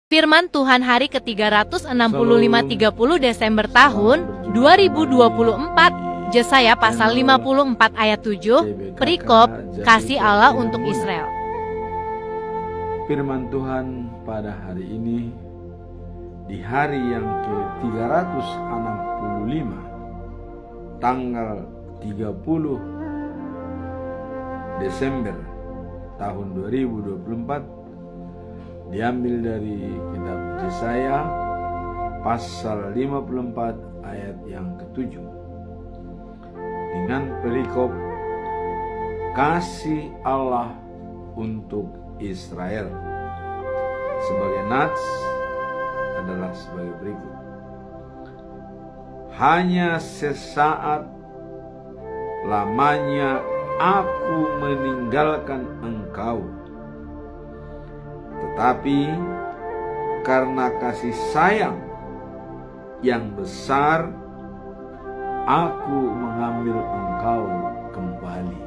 Firman Tuhan hari ke-365 30 Desember tahun 2024, Yesaya pasal 54 ayat 7, perikop, kasih Allah untuk Israel. Firman Tuhan pada hari ini, di hari yang ke-365, tanggal 30 Desember tahun 2024, diambil dari kitab Yesaya pasal 54 ayat yang ke-7 dengan perikop kasih Allah untuk Israel. Sebagai nats adalah sebagai berikut: hanya sesaat lamanya aku meninggalkan engkau, tetapi karena kasih sayang yang besar, aku mengambil engkau kembali.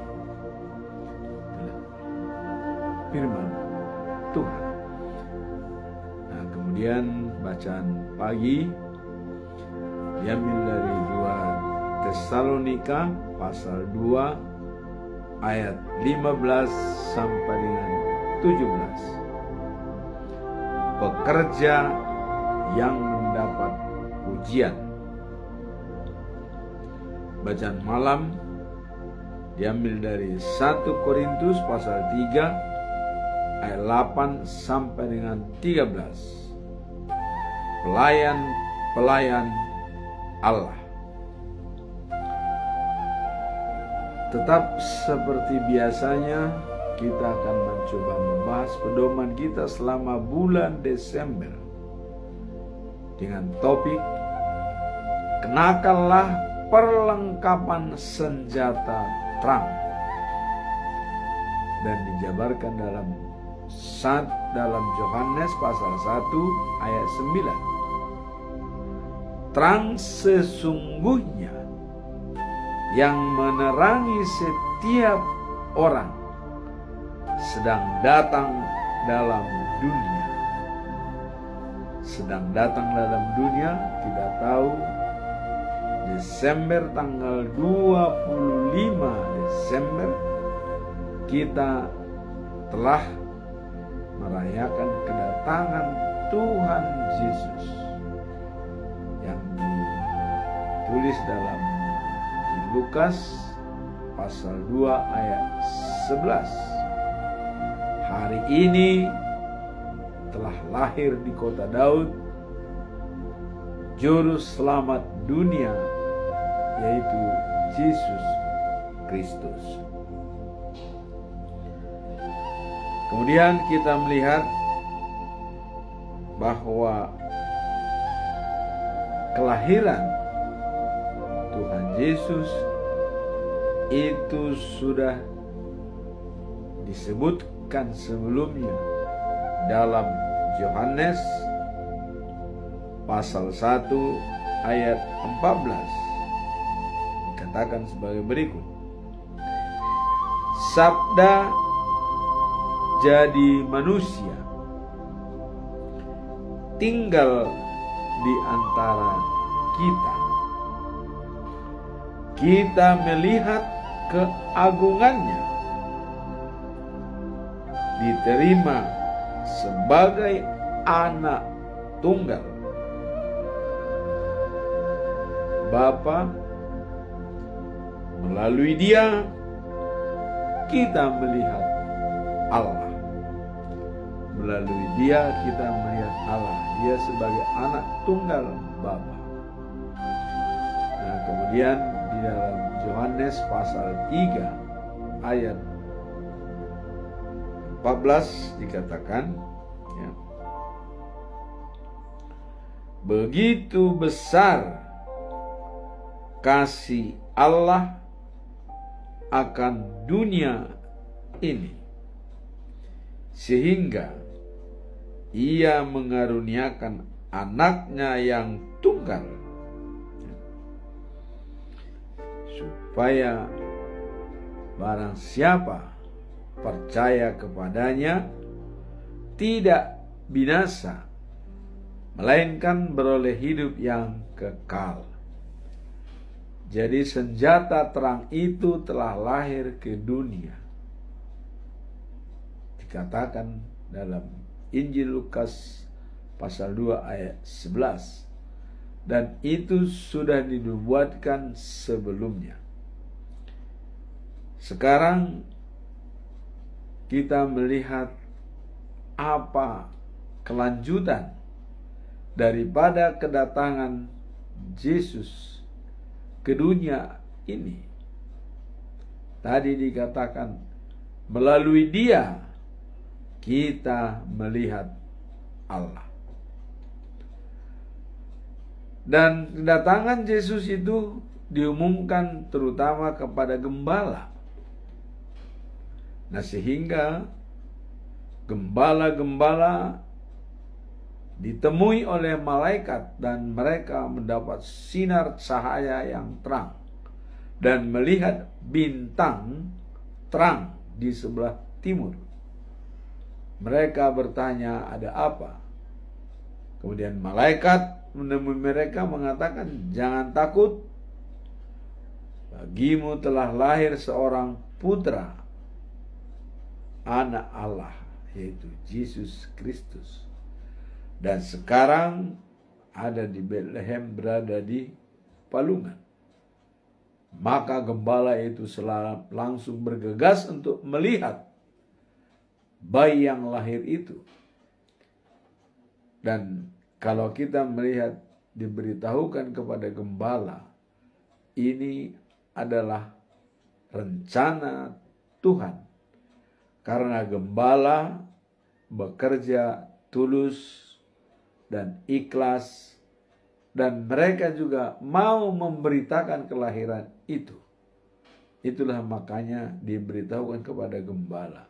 Firman Tuhan. Nah, kemudian bacaan pagi diambil dari 2 Tesalonika pasal 2 ayat 15 sampai dengan 17. Pekerja yang mendapat pujian. Bacaan malam diambil dari 1 Korintus pasal 3 ayat 8 sampai dengan 13. Pelayan Allah. Tetap seperti biasanya, kita akan mencoba membahas pedoman kita selama bulan Desember dengan topik kenakanlah perlengkapan senjata terang, dan dijabarkan dalam Yohanes pasal 1 ayat 9. Terang sesungguhnya yang menerangi setiap orang sedang datang dalam dunia. Sedang datang dalam dunia, kita tahu Desember tanggal 25 Desember kita telah merayakan kedatangan Tuhan Yesus yang ditulis dalam Lukas pasal 2 ayat 11. Hari ini telah lahir di kota Daud Juru Selamat dunia, yaitu Yesus Kristus. Kemudian kita melihat bahwa kelahiran Tuhan Yesus itu sudah disebutkan sebelumnya dalam Yohanes pasal 1 ayat 14. Dikatakan sebagai berikut: Sabda jadi manusia, tinggal di antara kita. Kita melihat keagungannya, diterima sebagai anak tunggal Bapa. Melalui Dia kita melihat Allah. Melalui Dia kita melihat Allah. Dia sebagai anak tunggal Bapa. Nah, kemudian di dalam Yohanes pasal 3 ayat 14 dikatakan, ya, begitu besar kasih Allah akan dunia ini, sehingga Ia mengaruniakan anaknya yang tunggal, supaya barang siapa percaya kepadanya tidak binasa, melainkan beroleh hidup yang kekal. Jadi senjata terang itu telah lahir ke dunia. Dikatakan dalam Injil Lukas pasal 2 ayat 11. Dan itu sudah dinubuatkan sebelumnya. Sekarang kita melihat apa kelanjutan daripada kedatangan Yesus ke dunia ini. Tadi dikatakan melalui Dia kita melihat Allah. Dan kedatangan Yesus itu diumumkan terutama kepada gembala. Nah, sehingga gembala-gembala ditemui oleh malaikat dan mereka mendapat sinar cahaya yang terang dan melihat bintang terang di sebelah timur. Mereka bertanya, ada apa? Kemudian malaikat menemui mereka mengatakan, jangan takut, bagimu telah lahir seorang putra, anak Allah, yaitu Yesus Kristus. Dan sekarang ada di Bethlehem, berada di palungan. Maka gembala itu langsung bergegas untuk melihat bayi yang lahir itu. Dan kalau kita melihat, diberitahukan kepada gembala, ini adalah rencana Tuhan. Karena gembala bekerja tulus dan ikhlas, dan mereka juga mau memberitakan kelahiran itu. Itulah makanya diberitahukan kepada gembala.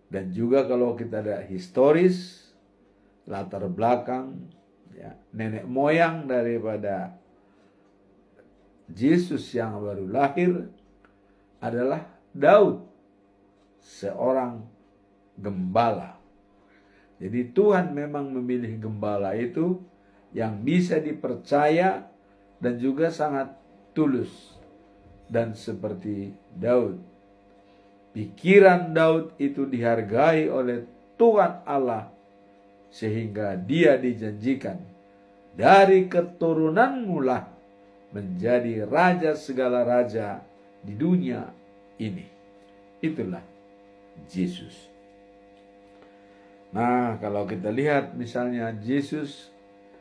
Dan juga kalau kita ada historis, latar belakang, ya, nenek moyang daripada Yesus yang baru lahir adalah Daud, seorang gembala. Jadi Tuhan memang memilih gembala itu yang bisa dipercaya dan juga sangat tulus. Dan seperti Daud, pikiran Daud itu dihargai oleh Tuhan Allah, sehingga dia dijanjikan, dari keturunanmu lah menjadi raja segala raja di dunia ini. Itulah Yesus. Nah, kalau kita lihat misalnya Yesus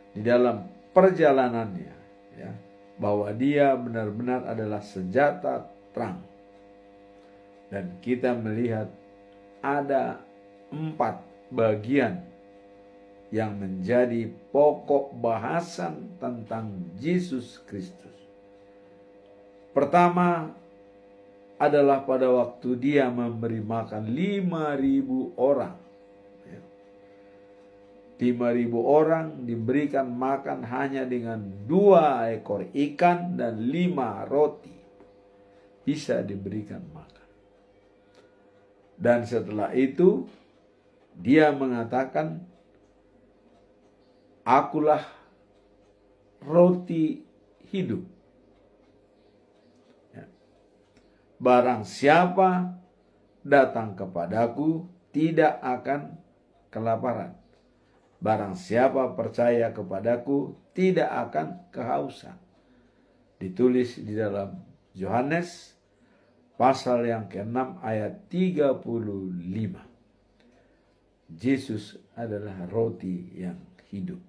di dalam perjalanannya, ya, bahwa dia benar-benar adalah senjata terang. Dan kita melihat ada 4 bagian yang menjadi pokok bahasan tentang Yesus Kristus. Pertama adalah pada waktu dia memberi makan 5.000 orang. 5.000 orang diberikan makan hanya dengan 2 ekor ikan dan 5 roti. Bisa diberikan makan. Dan setelah itu dia mengatakan, akulah roti hidup. Ya. Barang siapa datang kepadaku tidak akan kelaparan. Barang siapa percaya kepadaku tidak akan kehausan. Ditulis di dalam Yohanes pasal yang ke-6 ayat 35. Yesus adalah roti yang hidup.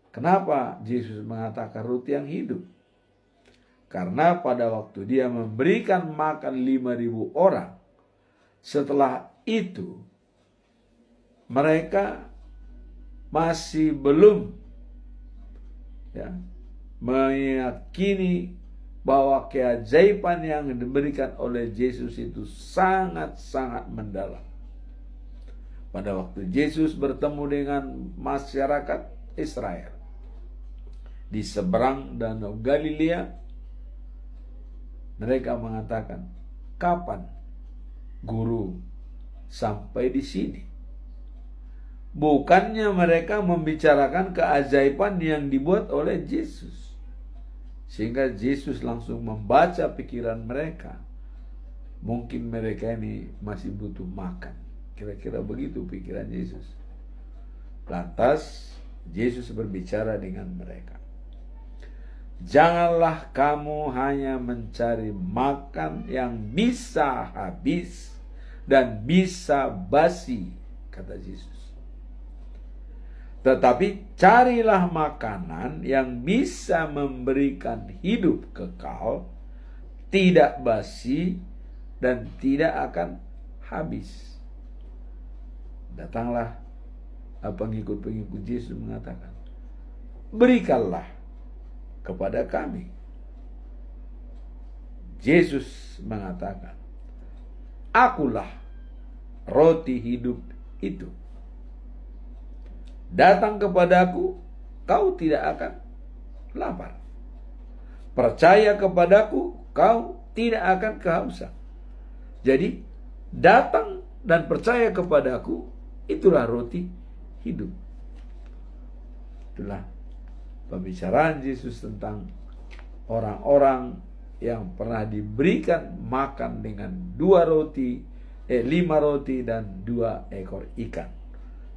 Kenapa Yesus mengatakan roti yang hidup? Karena pada waktu dia memberikan makan 5.000 orang, setelah itu mereka masih belum, ya, meyakini bahwa keajaiban yang diberikan oleh Yesus itu sangat-sangat mendalam. Pada waktu Yesus bertemu dengan masyarakat Israel di seberang Danau Galilea, mereka mengatakan, kapan guru sampai di sini? Bukannya mereka membicarakan keajaiban yang dibuat oleh Yesus. Sehingga Yesus langsung membaca pikiran mereka. Mungkin mereka ini masih butuh makan. Kira-kira begitu pikiran Yesus. Lantas Yesus berbicara dengan mereka. Janganlah kamu hanya mencari makan yang bisa habis dan bisa basi, kata Yesus. Tetapi carilah makanan yang bisa memberikan hidup kekal, tidak basi dan tidak akan habis. Datanglah pengikut-pengikut Yesus mengatakan, berikanlah kepada kami. Yesus mengatakan, akulah roti hidup itu. Datang kepadaku, kau tidak akan lapar. Percaya kepadaku, kau tidak akan kehausan. Jadi, datang dan percaya kepadaku, itulah roti hidup. Itulah pembicaraan Yesus tentang orang-orang yang pernah diberikan makan dengan 5 roti dan 2 ekor ikan.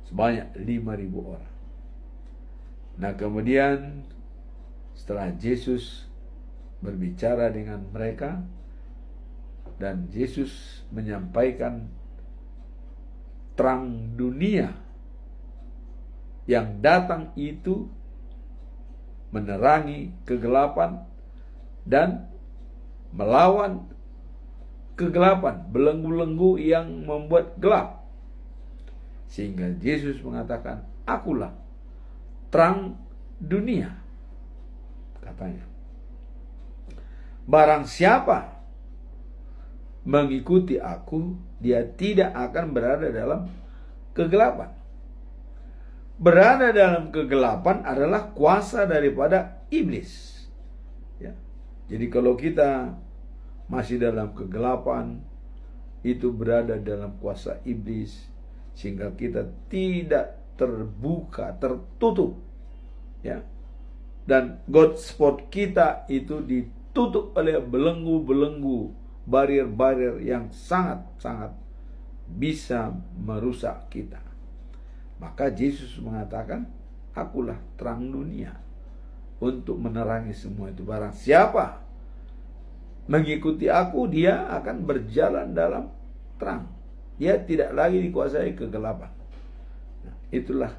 Sebanyak 5.000 orang. Nah, kemudian setelah Yesus berbicara dengan mereka dan Yesus menyampaikan terang dunia yang datang itu menerangi kegelapan dan melawan kegelapan, belenggu-belenggu yang membuat gelap. Sehingga Yesus mengatakan, akulah terang dunia, katanya. Barang siapa mengikuti aku, dia tidak akan berada dalam kegelapan. Berada dalam kegelapan adalah kuasa daripada iblis. Ya. Jadi kalau kita masih dalam kegelapan, itu berada dalam kuasa iblis, sehingga kita tidak terbuka, tertutup. Ya. Dan God spot kita itu ditutup oleh belenggu-belenggu, barrier-barrier yang sangat-sangat bisa merusak kita. Maka Yesus mengatakan, akulah terang dunia untuk menerangi semua itu. Barang siapa mengikuti aku, dia akan berjalan dalam terang. Dia tidak lagi dikuasai kegelapan. Nah, itulah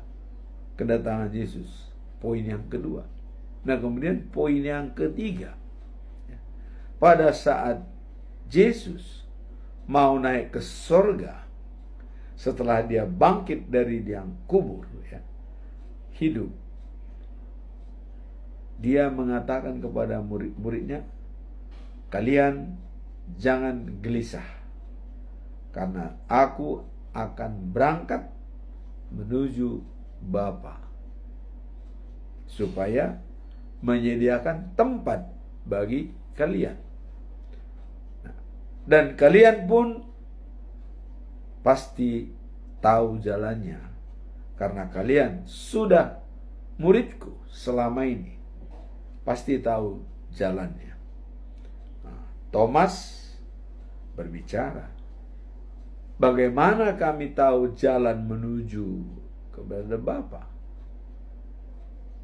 kedatangan Yesus. Poin yang kedua. Nah, kemudian poin yang ketiga. Pada saat Yesus mau naik ke sorga, setelah dia bangkit dari liang kubur, ya, hidup, dia mengatakan kepada murid-muridnya, kalian jangan gelisah, karena aku akan berangkat menuju Bapa, supaya menyediakan tempat bagi kalian. Dan kalian pun pasti tahu jalannya, karena kalian sudah muridku selama ini, pasti tahu jalannya. Nah, Thomas berbicara, bagaimana kami tahu jalan menuju kepada Bapa?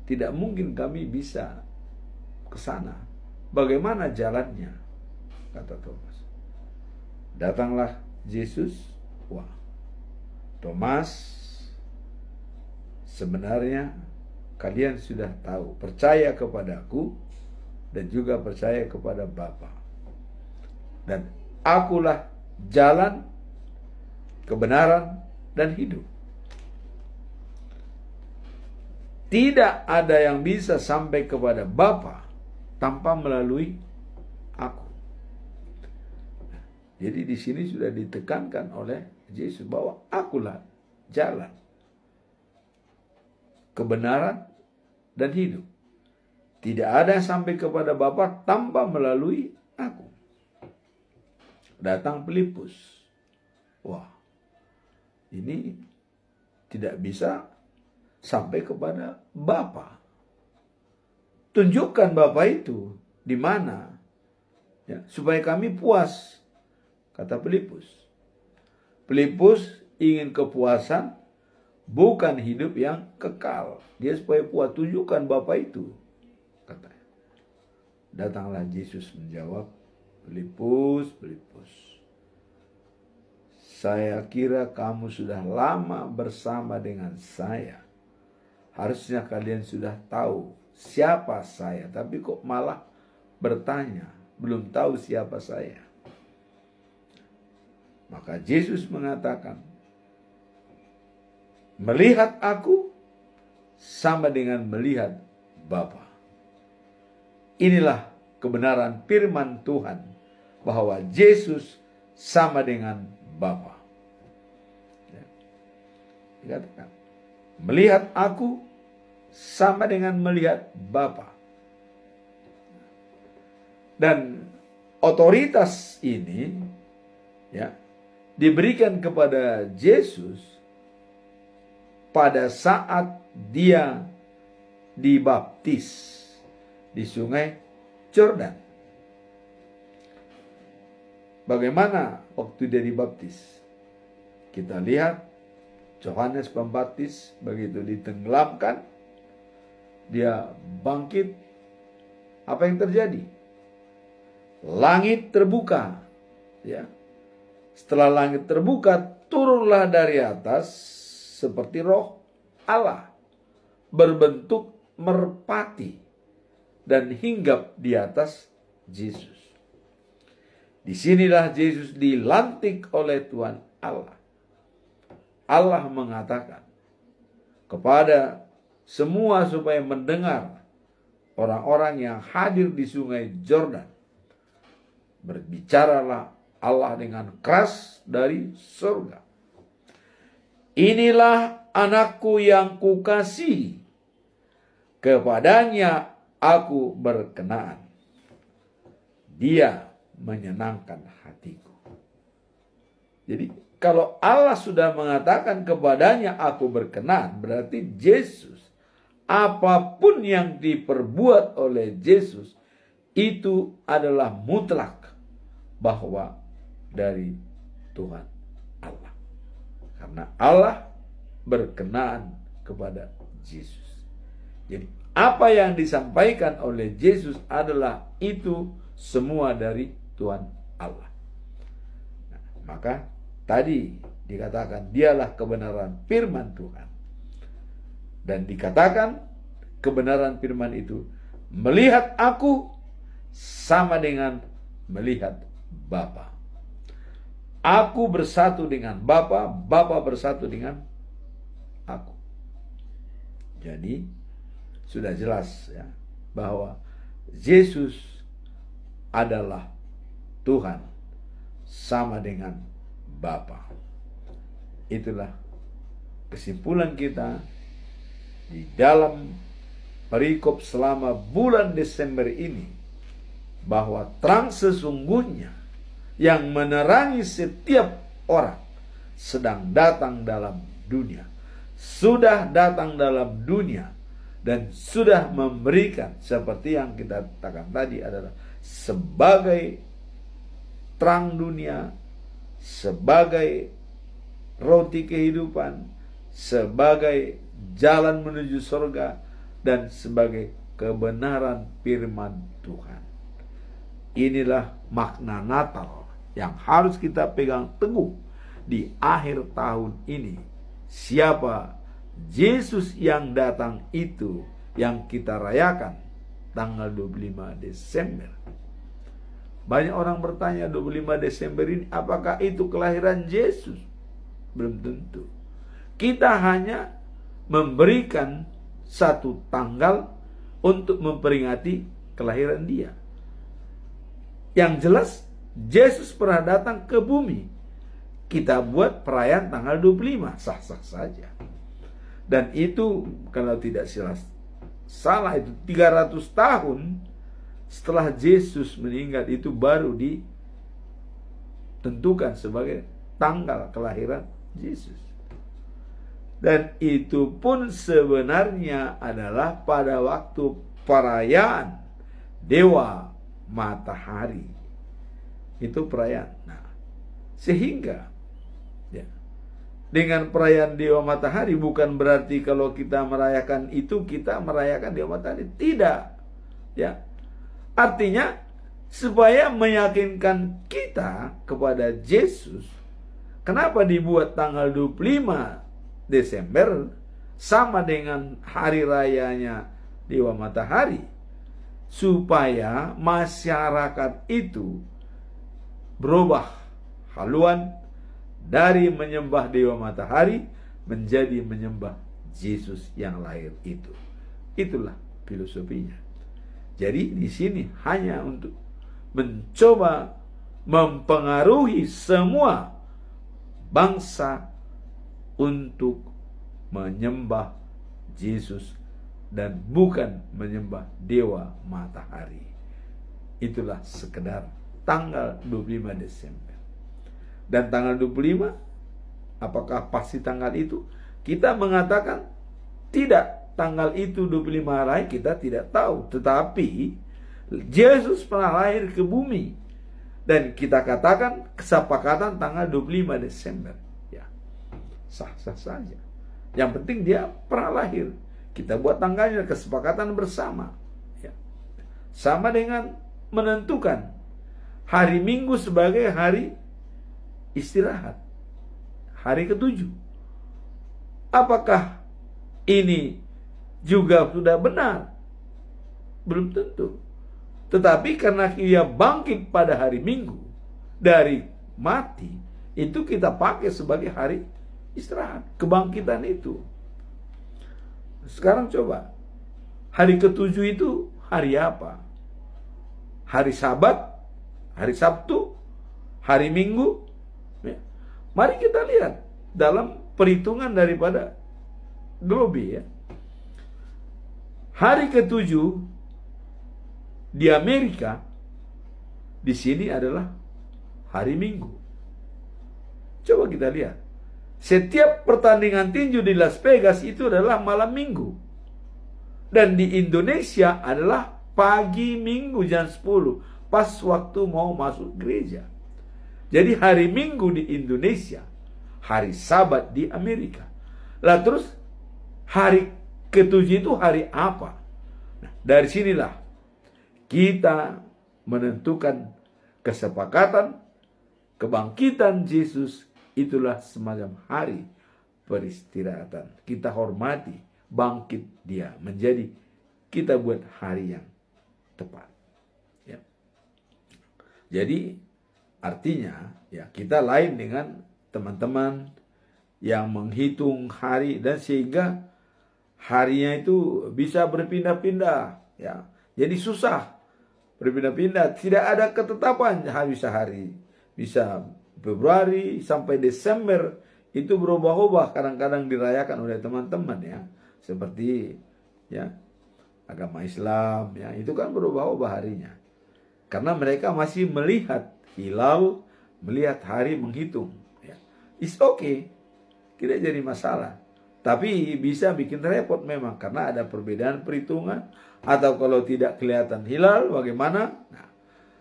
Tidak mungkin kami bisa ke sana. Bagaimana jalannya? Kata Thomas. Datanglah Yesus. Wah, Thomas, sebenarnya kalian sudah tahu, percaya kepadaku dan juga percaya kepada Bapa. Dan akulah jalan, kebenaran, dan hidup. Tidak ada yang bisa sampai kepada Bapa tanpa melalui aku. Jadi di sini sudah ditekankan oleh Yesus bahwa akulah jalan, kebenaran, dan hidup. Tidak ada yang sampai kepada Bapa tanpa melalui aku. Datang Filipus. Wah, ini tidak bisa sampai kepada Bapa. Tunjukkan Bapa itu di mana, ya, supaya kami puas, kata Filipus. Filipus ingin kepuasan, bukan hidup yang kekal. Dia supaya puas, tunjukkan Bapa itu, katanya. Datanglah Yesus menjawab, Filipus, saya kira kamu sudah lama bersama dengan saya. Harusnya kalian sudah tahu siapa saya, tapi kok malah bertanya, belum tahu siapa saya. Maka Yesus mengatakan, melihat aku sama dengan melihat Bapa. Inilah kebenaran firman Tuhan, bahwa Yesus sama dengan Bapa. Ya. Dikatakan, melihat aku sama dengan melihat Bapa. Dan otoritas ini, ya, diberikan kepada Yesus pada saat dia dibaptis di sungai Yordan. Bagaimana waktu dia dibaptis? Kita lihat Yohanes Pembaptis begitu ditenggelamkan, dia bangkit. Apa yang terjadi? Langit terbuka, ya. Setelah langit terbuka, turunlah dari atas seperti roh Allah, berbentuk merpati dan hinggap di atas Yesus. Disinilah Yesus dilantik oleh Tuhan Allah. Allah mengatakan kepada semua supaya mendengar orang-orang yang hadir di sungai Yordan. Berbicaralah Allah dengan keras dari surga. Inilah anakku yang kukasihi, kepadanya aku berkenan. Dia menyenangkan hatiku. Jadi kalau Allah sudah mengatakan kepadanya aku berkenan, berarti Yesus, apapun yang diperbuat oleh Yesus itu adalah mutlak bahwa dari Tuhan Allah. Karena Allah berkenan kepada Yesus. Jadi apa yang disampaikan oleh Yesus adalah itu semua dari Tuhan Allah. Nah, maka tadi dikatakan dialah kebenaran firman Tuhan. Dan dikatakan kebenaran firman itu, melihat aku sama dengan melihat Bapa. Aku bersatu dengan Bapa, Bapa bersatu dengan aku. Jadi sudah jelas, ya, bahwa Yesus adalah Tuhan sama dengan Bapa. Itulah kesimpulan kita di dalam perikop selama bulan Desember ini, bahwa terang sesungguhnya yang menerangi setiap orang sedang datang dalam dunia, sudah datang dalam dunia, dan sudah memberikan, seperti yang kita katakan tadi, adalah sebagai terang dunia, sebagai roti kehidupan, sebagai jalan menuju surga, dan sebagai kebenaran firman Tuhan. Inilah makna Natal yang harus kita pegang teguh di akhir tahun ini. Siapa Yesus yang datang itu yang kita rayakan tanggal 25 Desember. Banyak orang bertanya, 25 Desember ini apakah itu kelahiran Yesus? Belum tentu. Kita hanya memberikan satu tanggal untuk memperingati kelahiran dia. Yang jelas Yesus pernah datang ke bumi. Kita buat perayaan tanggal 25, sah-sah saja. Dan itu kalau tidak salah itu 300 tahun setelah Yesus meninggal, itu baru ditentukan sebagai tanggal kelahiran Yesus. Dan itu pun sebenarnya adalah pada waktu perayaan Dewa Matahari. Itu perayaan. Nah, sehingga ya, dengan perayaan Dewa Matahari bukan berarti kalau kita merayakan itu kita merayakan Dewa Matahari. Tidak. Ya. Artinya supaya meyakinkan kita kepada Yesus. Kenapa dibuat tanggal 25 Desember sama dengan hari rayanya Dewa Matahari? Supaya masyarakat itu berubah haluan dari menyembah Dewa Matahari menjadi menyembah Yesus yang lahir itu. Itulah filosofinya. Jadi di sini hanya untuk mencoba mempengaruhi semua bangsa untuk menyembah Yesus dan bukan menyembah Dewa Matahari. Itulah sekedar tanggal 25 Desember. Dan tanggal 25, apakah pasti tanggal itu? Kita mengatakan tidak, tanggal itu 25 hari kita tidak tahu. Tetapi Yesus pernah lahir ke bumi. Dan kita katakan kesepakatan tanggal 25 Desember. Ya, sah-sah saja. Yang penting dia pernah lahir. Kita buat tanggalnya, kesepakatan bersama. Ya. Sama dengan menentukan hari Minggu sebagai hari istirahat. Hari ke-7. Apakah ini juga sudah benar? Belum tentu. Tetapi karena ia bangkit pada hari Minggu dari mati, itu kita pakai sebagai hari istirahat. Kebangkitan itu. Sekarang coba, hari ke-7 itu hari apa? Hari Sabat, hari Sabtu, hari Minggu. Ya. Mari kita lihat dalam perhitungan daripada Globe, ya. Hari ke-7 di Amerika di sini adalah hari Minggu. Coba kita lihat. Setiap pertandingan tinju di Las Vegas itu adalah malam Minggu. Dan di Indonesia adalah pagi Minggu jam 10. Pas waktu mau masuk gereja. Jadi hari Minggu di Indonesia. Hari Sabat di Amerika. Lah terus hari ke-7 itu hari apa? Nah, dari sinilah kita menentukan kesepakatan kebangkitan Yesus. Itulah semacam hari peristirahatan. Kita hormati bangkit dia menjadi kita buat hari yang tepat. Ya. Jadi artinya ya kita lain dengan teman-teman yang menghitung hari dan sehingga harinya itu bisa berpindah-pindah. Ya. Jadi susah berpindah-pindah. Tidak ada ketetapan bisa hari. Bisa Februari sampai Desember itu berubah-ubah, kadang-kadang dirayakan oleh teman-teman ya, seperti ya agama Islam ya, itu kan berubah-ubah harinya. Karena mereka masih melihat hilal, melihat hari menghitung ya. It's okay. Tidak jadi masalah. Tapi bisa bikin repot memang karena ada perbedaan perhitungan atau kalau tidak kelihatan hilal bagaimana? Nah,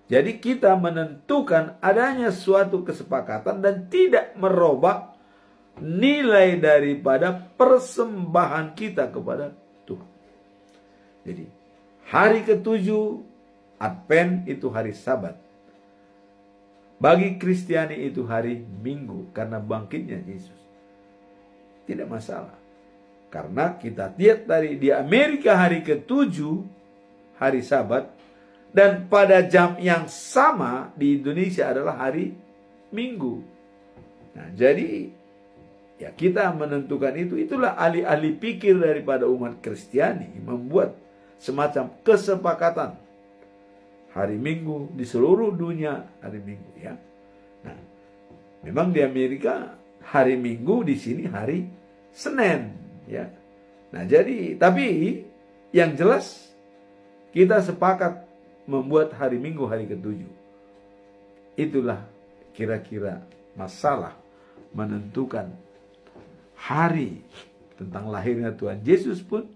jadi kita menentukan adanya suatu kesepakatan dan tidak merubah nilai daripada persembahan kita kepada Tuhan. Jadi hari ke-7 Advent itu hari Sabat. Bagi Kristiani itu hari Minggu karena bangkitnya Yesus. Tidak masalah. Karena kita lihat tadi di Amerika hari ke-7 hari Sabat. Dan pada jam yang sama di Indonesia adalah hari Minggu. Nah, jadi ya kita menentukan itu. Itulah ahli-ahli pikir daripada umat Kristiani membuat semacam kesepakatan hari Minggu di seluruh dunia hari Minggu ya. Nah, memang di Amerika hari Minggu, di sini hari Senin ya. Nah, jadi tapi yang jelas kita sepakat membuat hari Minggu hari ke-7. Itulah kira-kira masalah menentukan hari tentang lahirnya Tuhan Yesus pun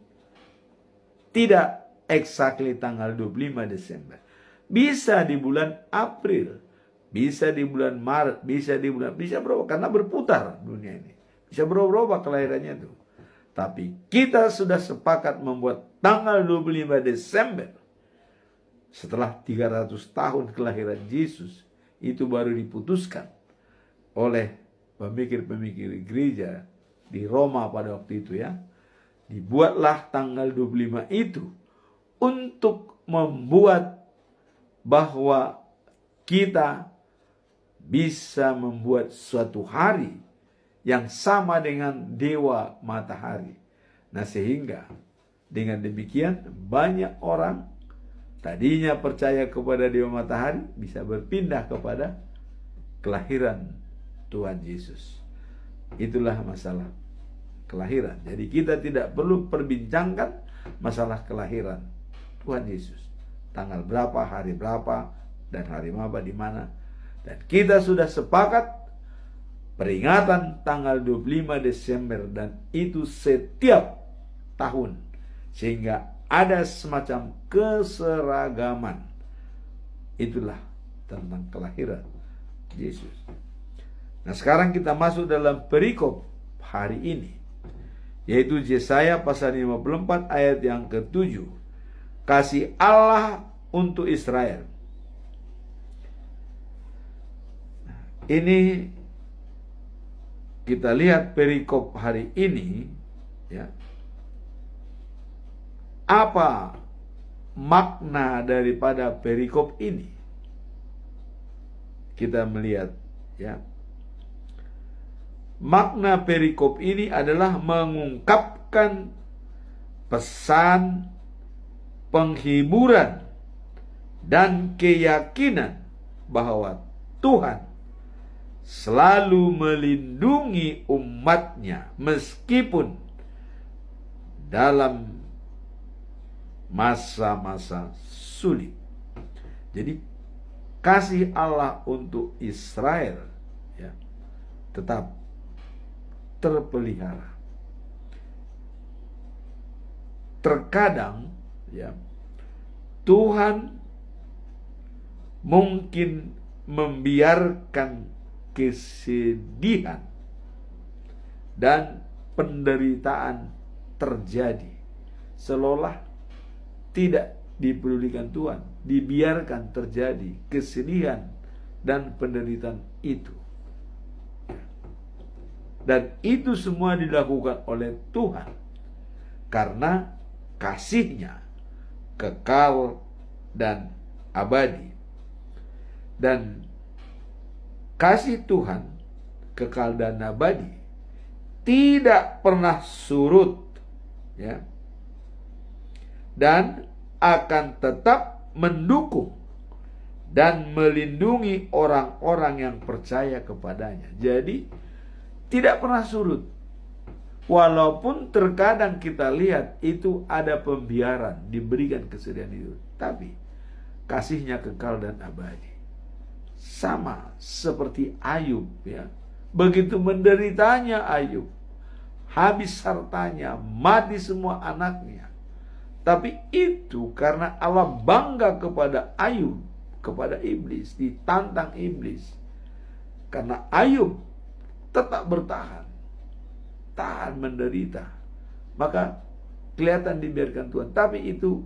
tidak exactly tanggal 25 Desember. Bisa di bulan April, bisa di bulan Maret, bisa berubah karena berputar dunia ini. Bisa berubah kelahirannya itu. Tapi kita sudah sepakat membuat tanggal 25 Desember. Setelah 300 tahun kelahiran Yesus, itu baru diputuskan oleh pemikir-pemikir gereja di Roma pada waktu itu ya. Dibuatlah tanggal 25 itu untuk membuat bahwa kita bisa membuat suatu hari yang sama dengan dewa matahari. Nah, sehingga dengan demikian banyak orang tadinya percaya kepada dewa matahari bisa berpindah kepada kelahiran Tuhan Yesus. Itulah masalah kelahiran. Jadi kita tidak perlu perbincangkan masalah kelahiran Tuhan Yesus. Tanggal berapa, hari berapa, dan hari apa, di mana. Dan kita sudah sepakat peringatan tanggal 25 Desember dan itu setiap tahun. Sehingga ada semacam keseragaman. Itulah tentang kelahiran Yesus. Nah, sekarang kita masuk dalam perikop hari ini, yaitu Yesaya pasal 54 ayat yang ke-7. Kasih Allah untuk Israel. Ini kita lihat perikop hari ini ya. Apa makna daripada perikop ini? Kita melihat ya. Makna perikop ini adalah mengungkapkan pesan penghiburan dan keyakinan bahwa Tuhan selalu melindungi umatnya meskipun dalam masa-masa sulit. Jadi kasih Allah untuk Israel ya, tetap terpelihara. Terkadang ya, Tuhan mungkin membiarkan kesedihan dan penderitaan terjadi seolah tidak dipedulikan Tuhan, dibiarkan terjadi kesedihan dan penderitaan itu. Dan itu semua dilakukan oleh Tuhan karena kasih-Nya kekal dan abadi. Dan kasih Tuhan kekal dan abadi tidak pernah surut ya, dan akan tetap mendukung dan melindungi orang-orang yang percaya kepadanya. Jadi tidak pernah surut. Walaupun terkadang kita lihat itu ada pembiaran, diberikan kesedihan itu, tapi kasih-Nya kekal dan abadi. Sama seperti Ayub ya. Begitu menderitanya Ayub, habis hartanya, mati semua anaknya. Tapi itu karena Allah bangga kepada Ayub, kepada iblis, ditantang iblis. Karena Ayub tetap bertahan, tahan menderita, maka kelihatan dibiarkan Tuhan. Tapi itu